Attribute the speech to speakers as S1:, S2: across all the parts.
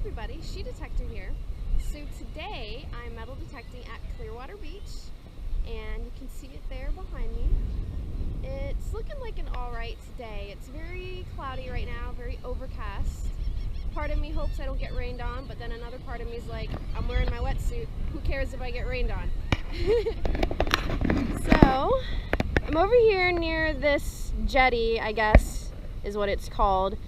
S1: everybody, Detector here. So today I'm metal detecting at Clearwater Beach, and you can see it there behind me. It's looking like an alright day. It's very cloudy right now, very overcast. Part of me hopes I don't get rained on, but then another part of me is like, I'm wearing my wetsuit. Who cares if I get rained on? So I'm over here near this jetty, I guess is what it's called.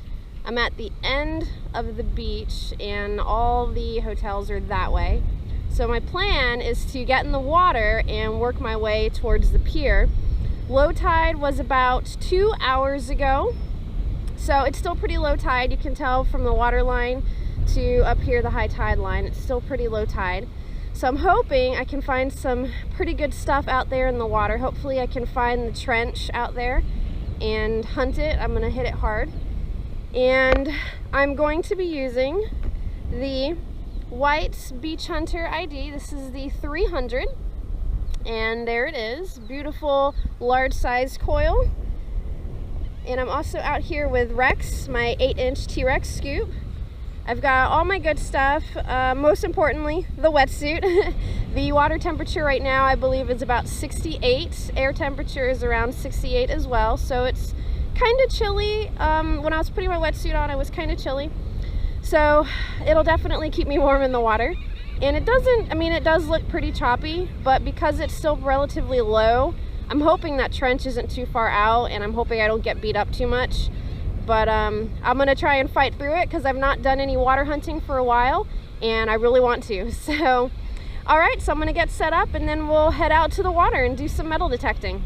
S1: I'm at the end of the beach and all the hotels are that way. So my plan is to get in the water and work my way towards the pier. Low tide was about 2 hours ago. So it's still pretty low tide. You can tell from the water line to up here, the high tide line, it's still pretty low tide. So I'm hoping I can find some pretty good stuff out there in the water. Hopefully I can find the trench out there and hunt it. I'm gonna hit it hard. And I'm going to be using the white Beach Hunter ID. This is the 300, and there it is, beautiful large size coil. And I'm also out here with Rex, my 8-inch T-Rex scoop. I've got all my good stuff, most importantly the wetsuit. The water temperature right now I believe is about 68, air temperature is around 68 as well, so it's kind of chilly. When I was putting my wetsuit on, it was kind of chilly. So it'll definitely keep me warm in the water. And it doesn't, I mean, it does look pretty choppy, but because it's still relatively low, I'm hoping that trench isn't too far out, and I'm hoping I don't get beat up too much. But I'm gonna try and fight through it because I've not done any water hunting for a while, and I really want to. So, all right, so I'm gonna get set up and then we'll head out to the water and do some metal detecting.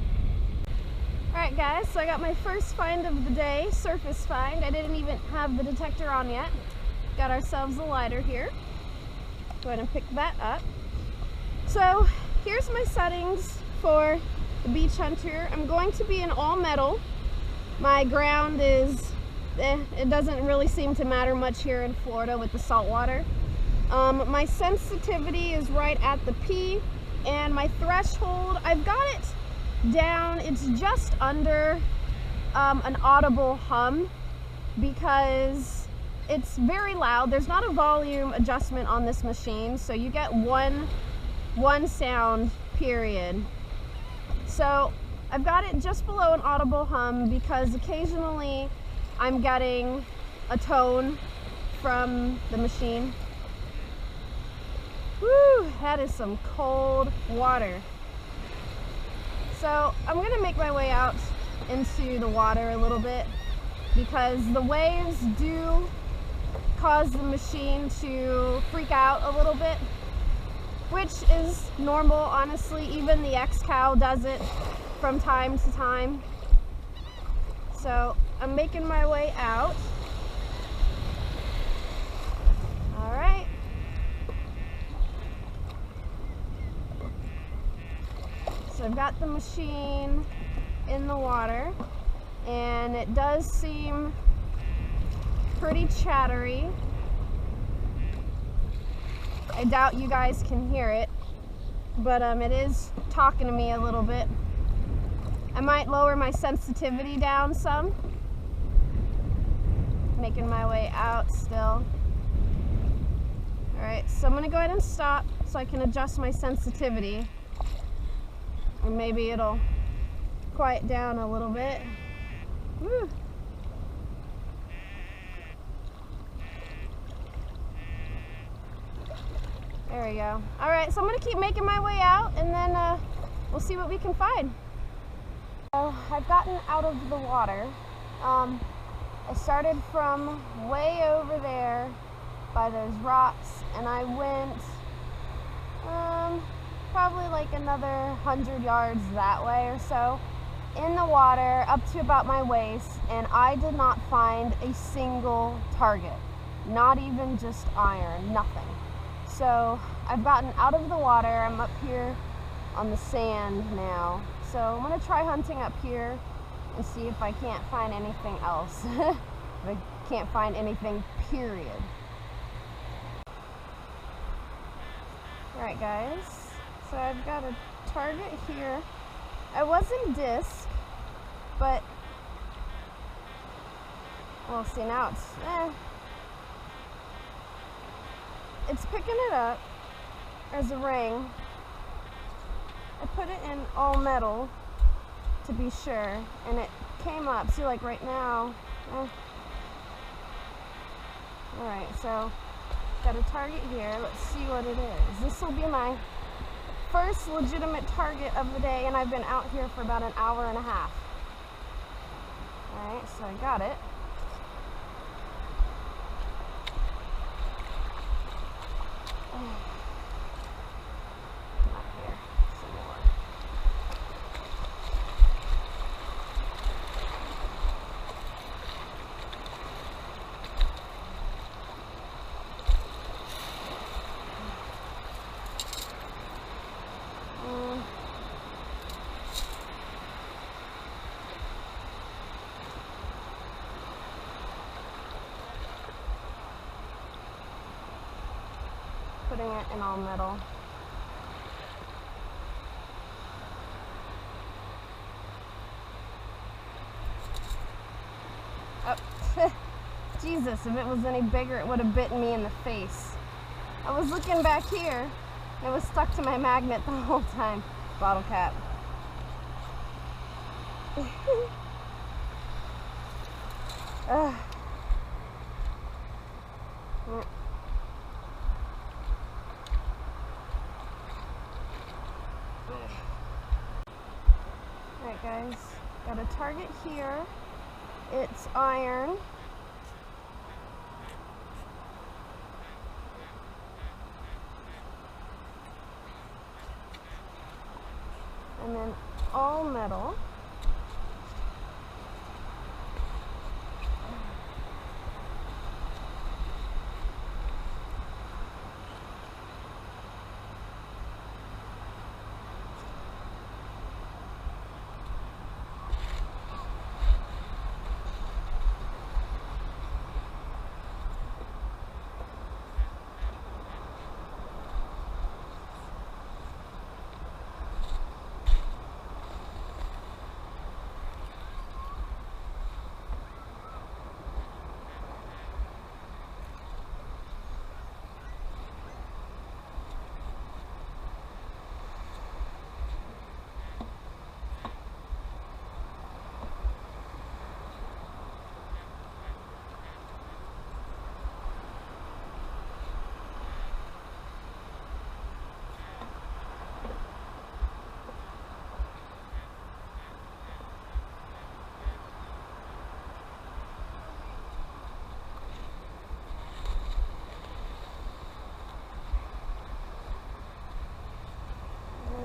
S1: Alright guys, so I got my first find of the day, surface find. I didn't even have the detector on yet. Got ourselves a lighter here. Go ahead and pick that up. So here's my settings for the Beach Hunter. I'm going to be in all metal. My ground is, it doesn't really seem to matter much here in Florida with the salt water. My sensitivity is right at the P, and my threshold, I've got it down, it's just under an audible hum because it's very loud. There's not a volume adjustment on this machine, so you get one sound, period. So I've got it just below an audible hum because occasionally I'm getting a tone from the machine. Woo, that is some cold water. So I'm gonna make my way out into the water a little bit because the waves do cause the machine to freak out a little bit, which is normal, honestly. Even the X-Cow does it from time to time. So I'm making my way out. All right. So I've got the machine in the water, and it does seem pretty chattery. I doubt you guys can hear it, but it is talking to me a little bit. I might lower my sensitivity down some. Making my way out still. All right, so I'm gonna go ahead and stop so I can adjust my sensitivity. And maybe it'll quiet down a little bit. Woo. There we go. All right, so I'm gonna keep making my way out, and then we'll see what we can find. So I've gotten out of the water. I started from way over there by those rocks, and I went probably like another 100 yards that way or so in the water up to about my waist, and I did not find a single target, not even just iron, nothing. So I've gotten out of the water. I'm up here on the sand now, so I'm gonna try hunting up here and see if I can't find anything else. If I can't find anything, period. Alright guys, so I've got a target here. I was in disc, but, well, see, now it's, it's picking it up as a ring. I put it in all metal to be sure, and it came up. See, like right now. Alright, so got a target here. Let's see what it is. This will be my first legitimate target of the day, and I've been out here for about an hour and a half. Alright, so I got it. Not here. Some more. Putting it in all metal. Oh, Jesus, if it was any bigger, it would have bitten me in the face. I was looking back here, and it was stuck to my magnet the whole time. Bottle cap. Alright guys, got a target here. It's iron. And then all metal.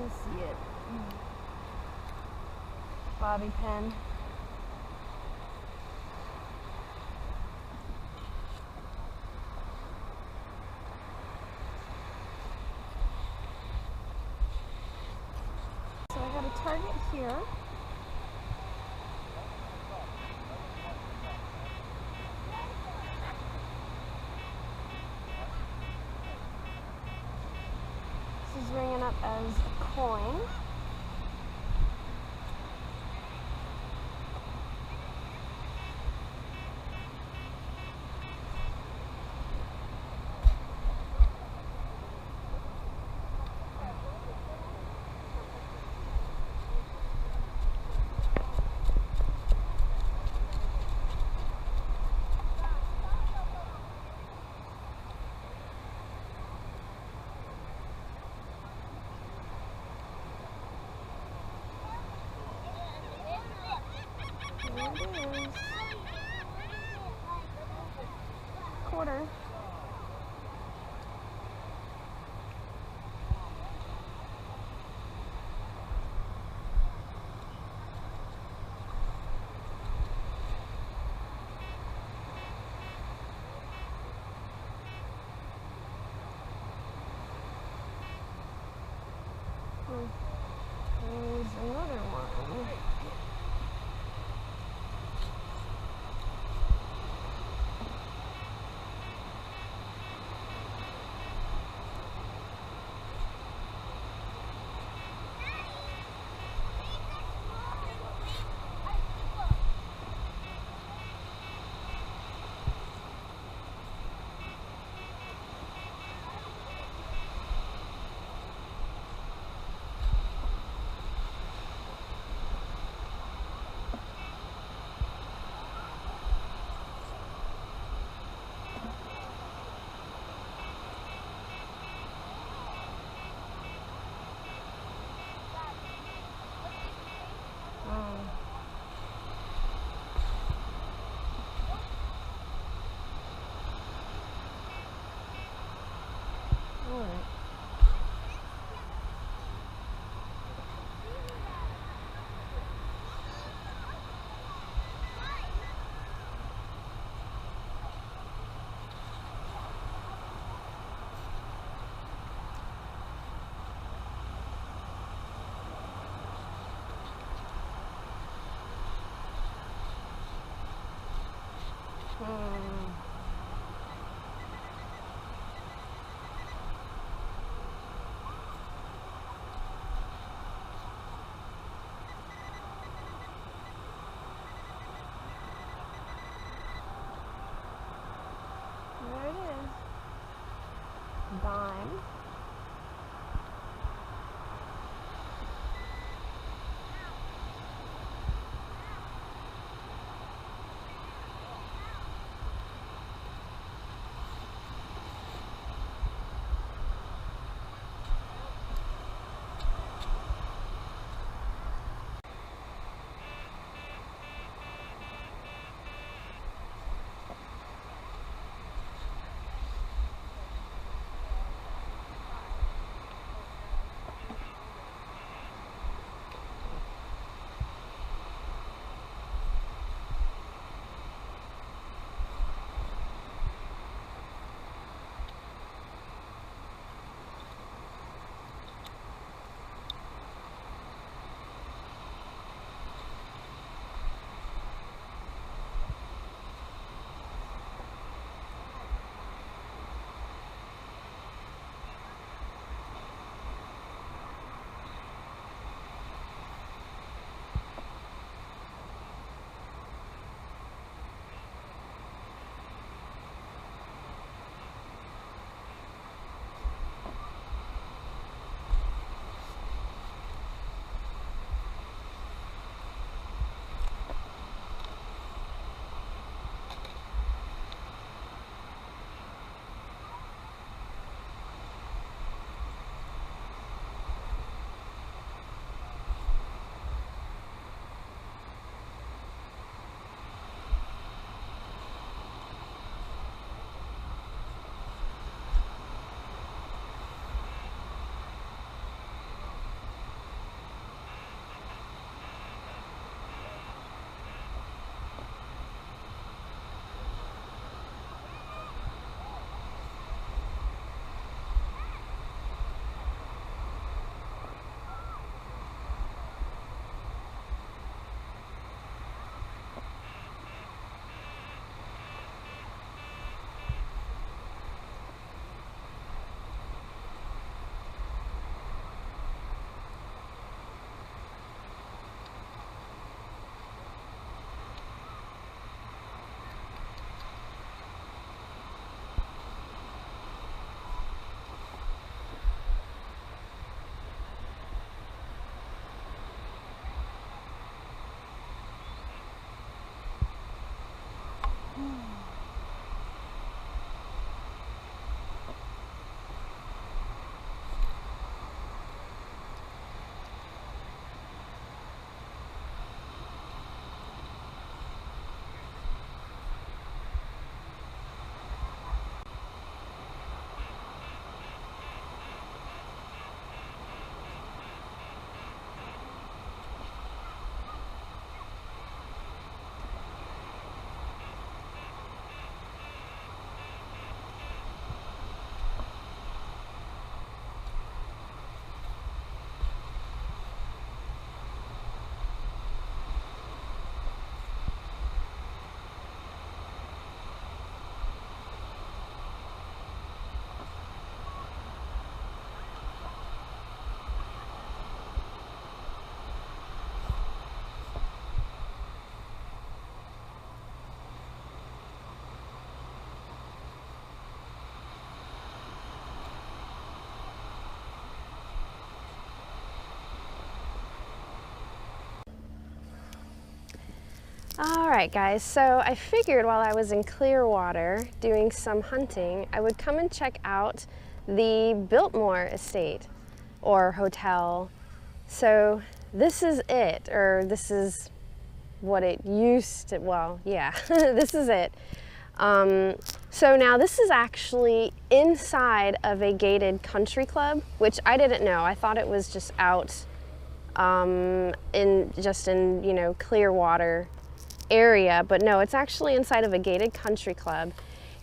S1: See it. Bobby pin. So I got a target here. This is ringing up as a coin. There it is. Quarter. There's another one. There it is. Dime. All right, guys, so I figured while I was in Clearwater doing some hunting, I would come and check out the Biltmore estate or hotel. So this is it, or this is what it used to, well, yeah, this is it. So now this is actually inside of a gated country club, which I didn't know. I thought it was just out in you know, Clearwater area, but no, it's actually inside of a gated country club.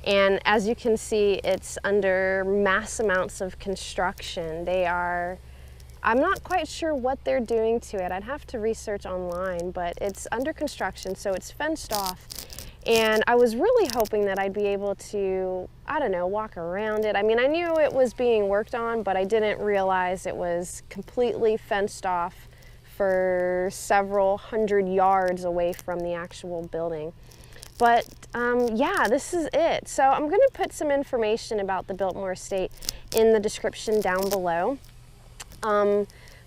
S1: And as you can see, it's under mass amounts of construction. I'm not quite sure what they're doing to it. I'd have to research online, but it's under construction, so it's fenced off. And I was really hoping that I'd be able to, I don't know, walk around it. I mean, I knew it was being worked on, but I didn't realize it was completely fenced off for several hundred yards away from the actual building. But yeah, this is it. So I'm going to put some information about the Biltmore Estate in the description down below.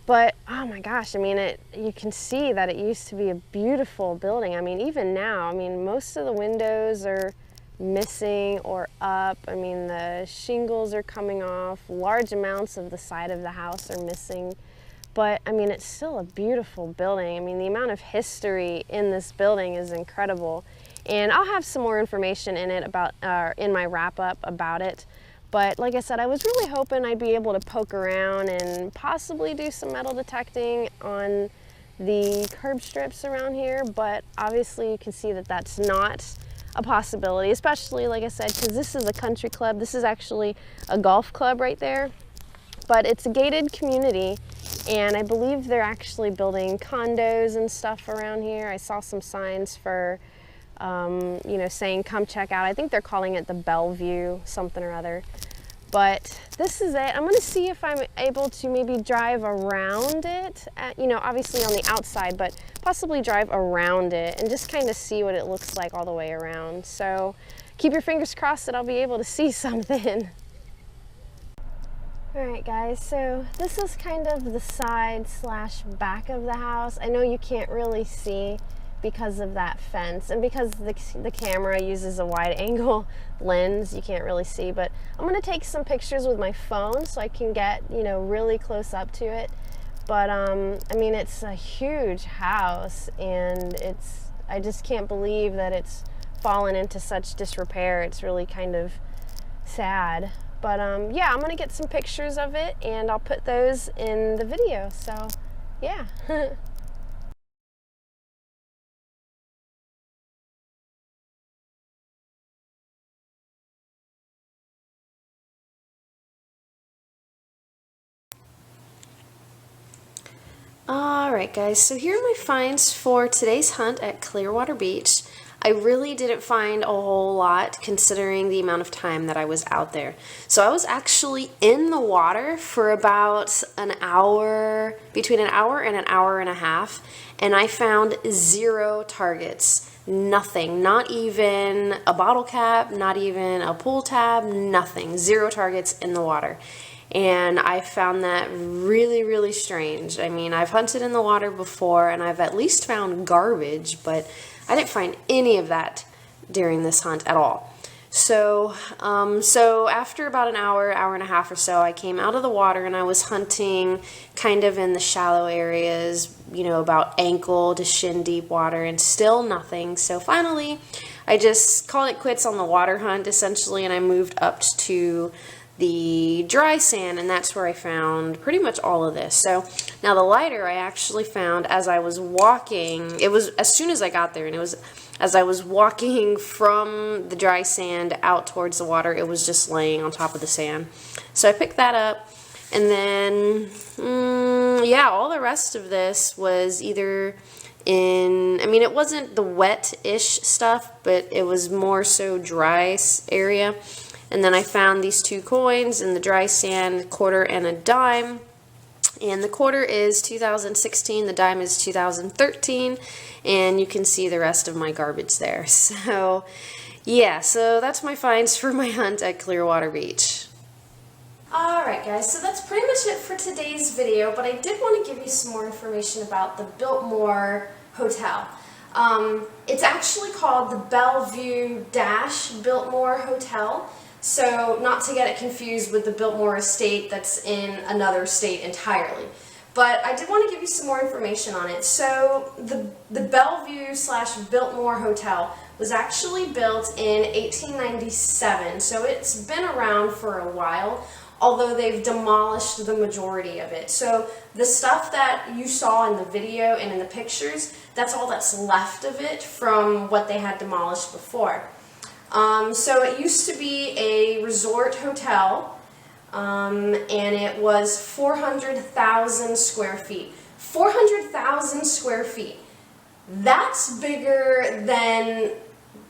S1: But oh my gosh, I mean, you can see that it used to be a beautiful building. I mean, even now, I mean, most of the windows are missing or up. I mean, the shingles are coming off. Large amounts of the side of the house are missing. But I mean, it's still a beautiful building. I mean, the amount of history in this building is incredible. And I'll have some more information in it about, in my wrap up about it. But like I said, I was really hoping I'd be able to poke around and possibly do some metal detecting on the curb strips around here. But obviously you can see that that's not a possibility, especially like I said, because this is a country club. This is actually a golf club right there. But it's a gated community, and I believe they're actually building condos and stuff around here. I saw some signs for, you know, saying come check out. I think they're calling it the Belleview something or other. But this is it. I'm going to see if I'm able to maybe drive around it, you know, obviously on the outside, but possibly drive around it and just kind of see what it looks like all the way around. So keep your fingers crossed that I'll be able to see something. Alright guys, so this is kind of the side slash back of the house. I know you can't really see because of that fence and because the camera uses a wide angle lens, you can't really see, but I'm going to take some pictures with my phone so I can get, you know, really close up to it. But I mean, it's a huge house, and I just can't believe that it's fallen into such disrepair. It's really kind of sad. But yeah, I'm gonna get some pictures of it and I'll put those in the video, so yeah. Alright guys, so here are my finds for today's hunt at Clearwater Beach. I really didn't find a whole lot considering the amount of time that I was out there. So I was actually in the water for about an hour, between an hour and a half, and I found 0 targets. Nothing, not even a bottle cap, not even a pool tab, nothing. 0 targets in the water. And I found that really, really strange. I mean, I've hunted in the water before and I've at least found garbage, but I didn't find any of that during this hunt at all. So, so after about an hour, hour and a half or so, I came out of the water and I was hunting kind of in the shallow areas, you know, about ankle to shin deep water, and still nothing. So finally, I just called it quits on the water hunt essentially, and I moved up to the dry sand, and that's where I found pretty much all of this. So now the lighter I actually found as I was walking. It was as soon as I got there, and it was as I was walking from the dry sand out towards the water. It was just laying on top of the sand. So I picked that up, and then yeah, all the rest of this was either in, I mean, it wasn't the wet-ish stuff, but it was more so dry area. And then I found these 2 coins in the dry sand, a quarter and a dime. And the quarter is 2016, the dime is 2013, and you can see the rest of my garbage there. So yeah, so that's my finds for my hunt at Clearwater Beach. Alright guys, so that's pretty much it for today's video, but I did want to give you some more information about the Biltmore Hotel. It's actually called the Bellevue-Biltmore Hotel. So not to get it confused with the Biltmore Estate that's in another state entirely. But I did want to give you some more information on it. So the Bellevue/Biltmore Hotel was actually built in 1897. So it's been around for a while, although they've demolished the majority of it. So the stuff that you saw in the video and in the pictures, that's all that's left of it from what they had demolished before. So it used to be a resort hotel, and it was 400,000 square feet. 400,000 square feet. That's bigger than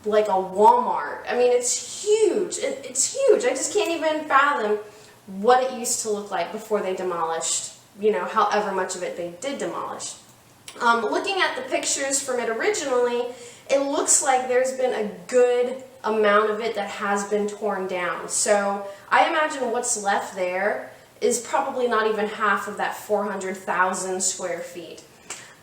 S1: like a Walmart. I mean, it's huge. It's huge. I just can't even fathom what it used to look like before they demolished, you know, however much of it they did demolish. Looking at the pictures from it originally, it looks like there's been a good amount of it that has been torn down. So I imagine what's left there is probably not even half of that 400,000 square feet.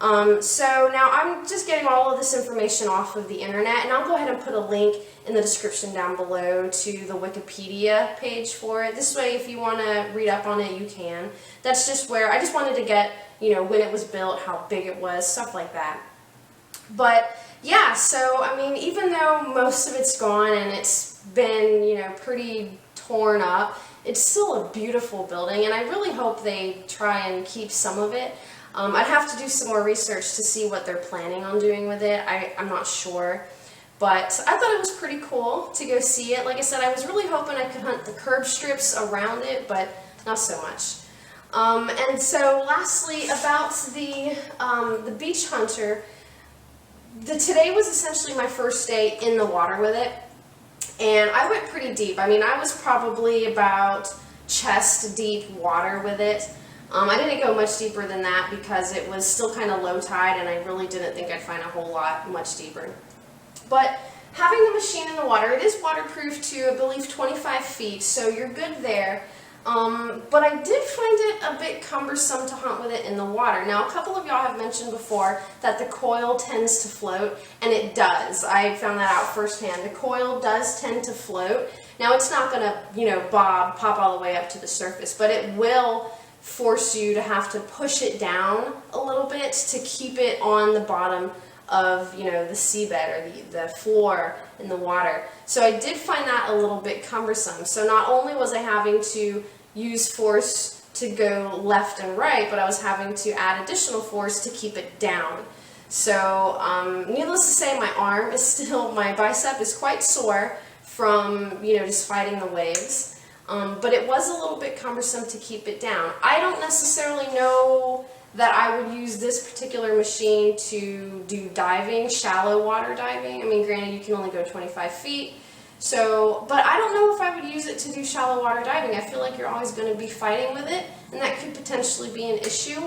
S1: So now I'm just getting all of this information off of the internet, and I'll go ahead and put a link in the description down below to the Wikipedia page for it. This way, if you want to read up on it, you can. That's just where I just wanted to get, you know, when it was built, how big it was, stuff like that. But yeah, so I mean, even though most of it's gone and it's been, you know, pretty torn up, it's still a beautiful building, and I really hope they try and keep some of it. I'd have to do some more research to see what they're planning on doing with it. I'm not sure. But I thought it was pretty cool to go see it. Like I said, I was really hoping I could hunt the curb strips around it, but not so much. And so lastly, about the beach hunter, today was essentially my first day in the water with it. And I went pretty deep. I mean, I was probably about chest deep water with it. I didn't go much deeper than that because it was still kind of low tide, and I really didn't think I'd find a whole lot much deeper. But having the machine in the water, it is waterproof to, I believe, 25 feet, so you're good there. But I did find it a bit cumbersome to hunt with it in the water. Now, a couple of y'all have mentioned before that the coil tends to float, and it does. I found that out firsthand. The coil does tend to float. Now, it's not going to, you know, pop all the way up to the surface, but it will force you to have to push it down a little bit to keep it on the bottom of, you know, the seabed or the floor in the water. So I did find that a little bit cumbersome. So not only was I having to use force to go left and right, but I was having to add additional force to keep it down. So needless to say, my arm is still, my bicep is quite sore from, you know, just fighting the waves. But it was a little bit cumbersome to keep it down. I don't necessarily know that I would use this particular machine to do diving, shallow water diving. I mean, granted, you can only go 25 feet. So, but I don't know if I would use it to do shallow water diving. I feel like you're always going to be fighting with it, and that could potentially be an issue.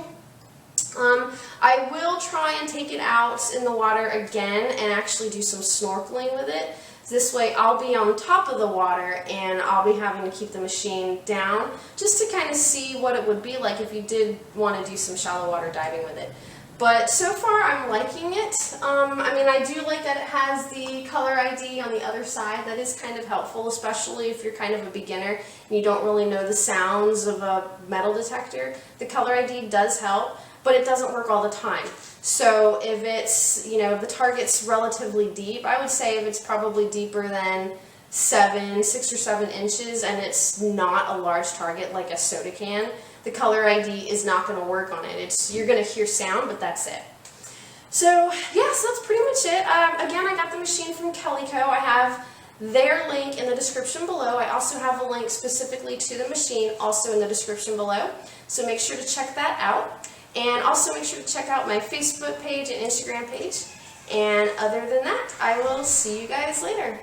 S1: I will try and take it out in the water again and actually do some snorkeling with it. This way I'll be on top of the water and I'll be having to keep the machine down just to kind of see what it would be like if you did want to do some shallow water diving with it. But so far I'm liking it. I mean, I do like that it has the color ID on the other side. That is kind of helpful, especially if you're kind of a beginner and you don't really know the sounds of a metal detector. The color ID does help, but it doesn't work all the time. So if it's, you know, the target's relatively deep, I would say if it's probably deeper than 6 or 7 inches and it's not a large target like a soda can, the color ID is not going to work on it. You're going to hear sound, but that's it. So yeah, so that's pretty much it. Again, I got the machine from Calico. I have their link in the description below. I also have a link specifically to the machine also in the description below. So make sure to check that out. And also make sure to check out my Facebook page and Instagram page. And other than that, I will see you guys later.